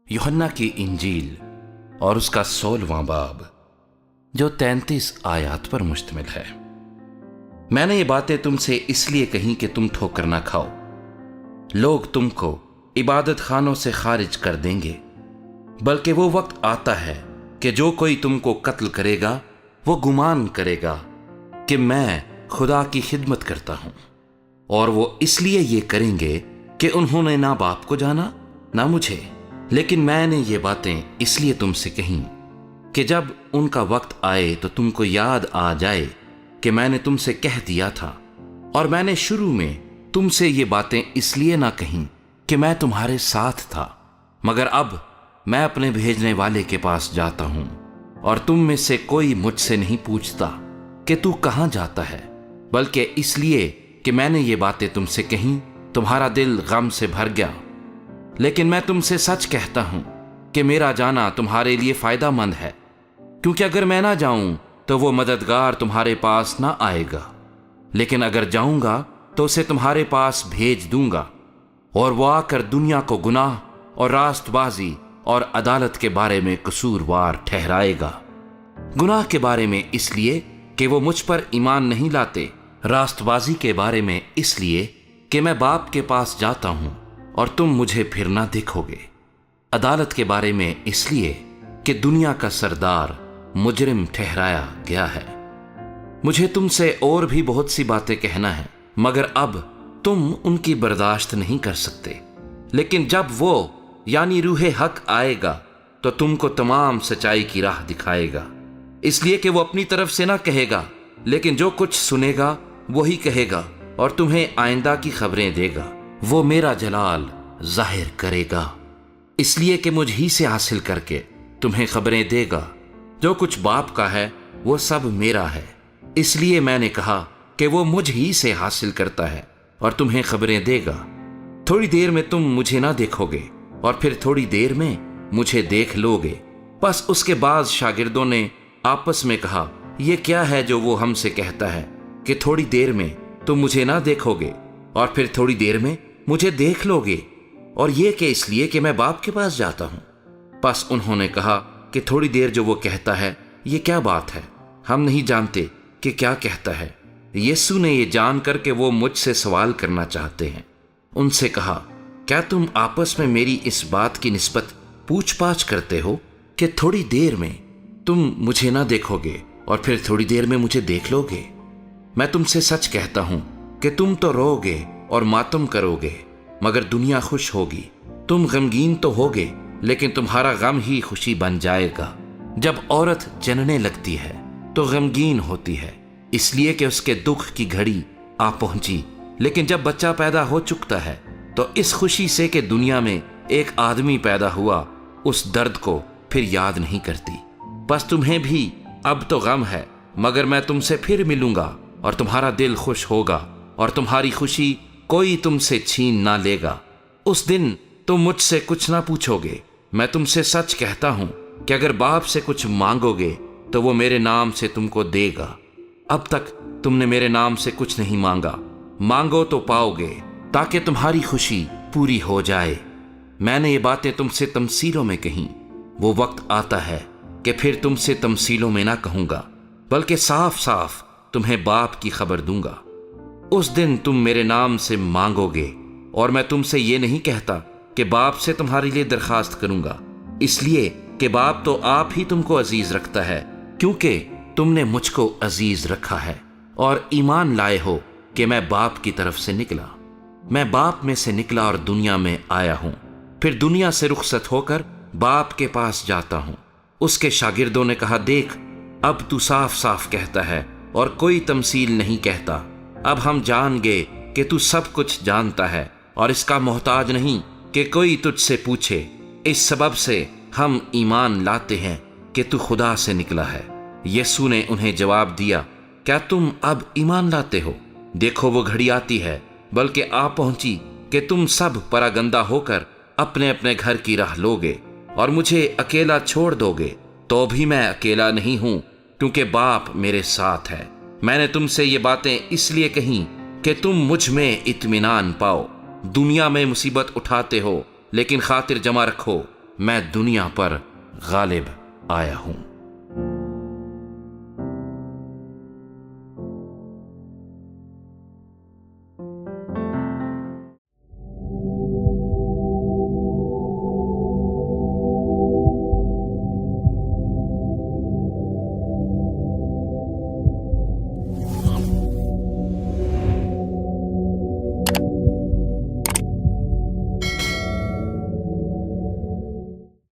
यूहन्ना की इंजील और उसका 16वां बाब जो 33 आयत पर मुश्तमिल है। मैंने ये बातें तुमसे इसलिए कहीं कि तुम ठोकर ना खाओ। लोग तुमको इबादत खानों से खारिज कर देंगे, बल्कि वो वक्त आता है कि जो कोई तुमको कत्ल करेगा वो गुमान करेगा कि मैं खुदा की खिदमत करता हूं। और वो इसलिए ये करेंगे कि उन्होंने ना बाप को जाना ना मुझे। लेकिन मैंने ये बातें इसलिए तुमसे कहीं कि जब उनका वक्त आए तो तुमको याद आ जाए कि मैंने तुमसे कह दिया था। और मैंने शुरू में तुमसे ये बातें इसलिए ना कहीं कि मैं तुम्हारे साथ था, मगर अब मैं अपने भेजने वाले के पास जाता हूं और तुम में से कोई मुझसे नहीं पूछता कि तू कहां जाता है, बल्कि इसलिए कि मैंने ये बातें तुमसे कहीं तुम्हारा दिल गम से भर गया। लेकिन मैं तुमसे सच कहता हूं कि मेरा जाना तुम्हारे लिए फायदा मंद है, क्योंकि अगर मैं ना जाऊं तो वो मददगार तुम्हारे पास ना आएगा, लेकिन अगर जाऊंगा तो उसे तुम्हारे पास भेज दूंगा। और वो आकर दुनिया को गुनाह और रास्तबाजी और अदालत के बारे में कसूरवार ठहराएगा। गुनाह के बारे में इसलिए कि वो मुझ पर ईमान नहीं लाते, रास्तबाजी के बारे में इसलिए कि मैं बाप के पास जाता हूं और तुम मुझे फिर ना देखोगे, अदालत के बारे में इसलिए कि दुनिया का सरदार मुजरिम ठहराया गया है। मुझे तुमसे और भी बहुत सी बातें कहना है, मगर अब तुम उनकी बर्दाश्त नहीं कर सकते। लेकिन जब वो यानी रूहे हक आएगा तो तुमको तमाम सच्चाई की राह दिखाएगा, इसलिए कि वो अपनी तरफ से ना कहेगा, लेकिन जो कुछ सुनेगा वही कहेगा और तुम्हें आइंदा की खबरें देगा। वो मेरा जलाल जाहिर करेगा, इसलिए कि मुझ ही से हासिल करके तुम्हें खबरें देगा। जो कुछ बाप का है वो सब मेरा है, इसलिए मैंने कहा कि वो मुझ ही से हासिल करता है और तुम्हें खबरें देगा। थोड़ी देर में तुम मुझे ना देखोगे और फिर थोड़ी देर में मुझे देख लोगे। बस उसके बाद शागिर्दों ने आपस में कहा, यह क्या है जो वो हमसे कहता है कि थोड़ी देर में तुम मुझे ना देखोगे और फिर थोड़ी देर में मुझे देख लोगे, और ये कि इसलिए कि मैं बाप के पास जाता हूं। बस उन्होंने कहा कि थोड़ी देर जो वो कहता है ये क्या बात है, हम नहीं जानते कि क्या कहता है। यीशु ने ये जानकर के वो मुझसे सवाल करना चाहते हैं, उनसे कहा, क्या तुम आपस में मेरी इस बात की निस्बत पूछ पाछ करते हो कि थोड़ी देर में तुम मुझे ना देखोगे और फिर थोड़ी देर में मुझे देख लोगे? मैं तुमसे सच कहता हूं कि तुम तो रोओगे और मातम करोगे, मगर दुनिया खुश होगी। तुम गमगीन तो होगे, लेकिन तुम्हारा गम ही खुशी बन जाएगा। जब औरत जनने लगती है तो गमगीन होती है, इसलिए कि उसके दुख की घड़ी आ पहुंची। लेकिन जब बच्चा पैदा हो चुकता है तो इस खुशी से कि दुनिया में एक आदमी पैदा हुआ, उस दर्द को फिर याद नहीं करती। बस तुम्हें भी अब तो गम है, मगर मैं तुमसे फिर मिलूंगा और तुम्हारा दिल खुश होगा और तुम्हारी खुशी कोई तुमसे छीन ना लेगा। उस दिन तुम मुझसे कुछ ना पूछोगे। मैं तुमसे सच कहता हूं कि अगर बाप से कुछ मांगोगे तो वो मेरे नाम से तुमको देगा। अब तक तुमने मेरे नाम से कुछ नहीं मांगा, मांगो तो पाओगे, ताकि तुम्हारी खुशी पूरी हो जाए। मैंने ये बातें तुमसे तमसीलों में कहीं। वो वक्त आता है कि फिर तुमसे तमसीलों में ना कहूंगा, बल्कि साफ साफ तुम्हें बाप की खबर दूंगा। उस दिन तुम मेरे नाम से मांगोगे, और मैं तुमसे ये नहीं कहता कि बाप से तुम्हारे लिए दरखास्त करूंगा, इसलिए कि बाप तो आप ही तुमको अजीज रखता है, क्योंकि तुमने मुझको अजीज रखा है और ईमान लाए हो कि मैं बाप की तरफ से निकला। मैं बाप में से निकला और दुनिया में आया हूं, फिर दुनिया से रुखसत होकर बाप के पास जाता हूं। उसके शागिर्दों ने कहा, देख, अब तू साफ साफ कहता है और कोई तमसील नहीं कहता। अब हम जान गए कि तू सब कुछ जानता है और इसका मोहताज नहीं कि कोई तुझसे पूछे। इस सबब से हम ईमान लाते हैं कि तू खुदा से निकला है। यीशु ने उन्हें जवाब दिया, क्या तुम अब ईमान लाते हो? देखो वो घड़ी आती है, बल्कि आ पहुंची, कि तुम सब परागंदा होकर अपने अपने घर की राह लोगे और मुझे अकेला छोड़ दोगे। तो भी मैं अकेला नहीं हूं, क्योंकि बाप मेरे साथ है। मैंने तुमसे ये बातें इसलिए कहीं कि तुम मुझ में इत्मीनान पाओ। दुनिया में मुसीबत उठाते हो, लेकिन खातिर जमा रखो, میں دنیا پر غالب آیا ہوں۔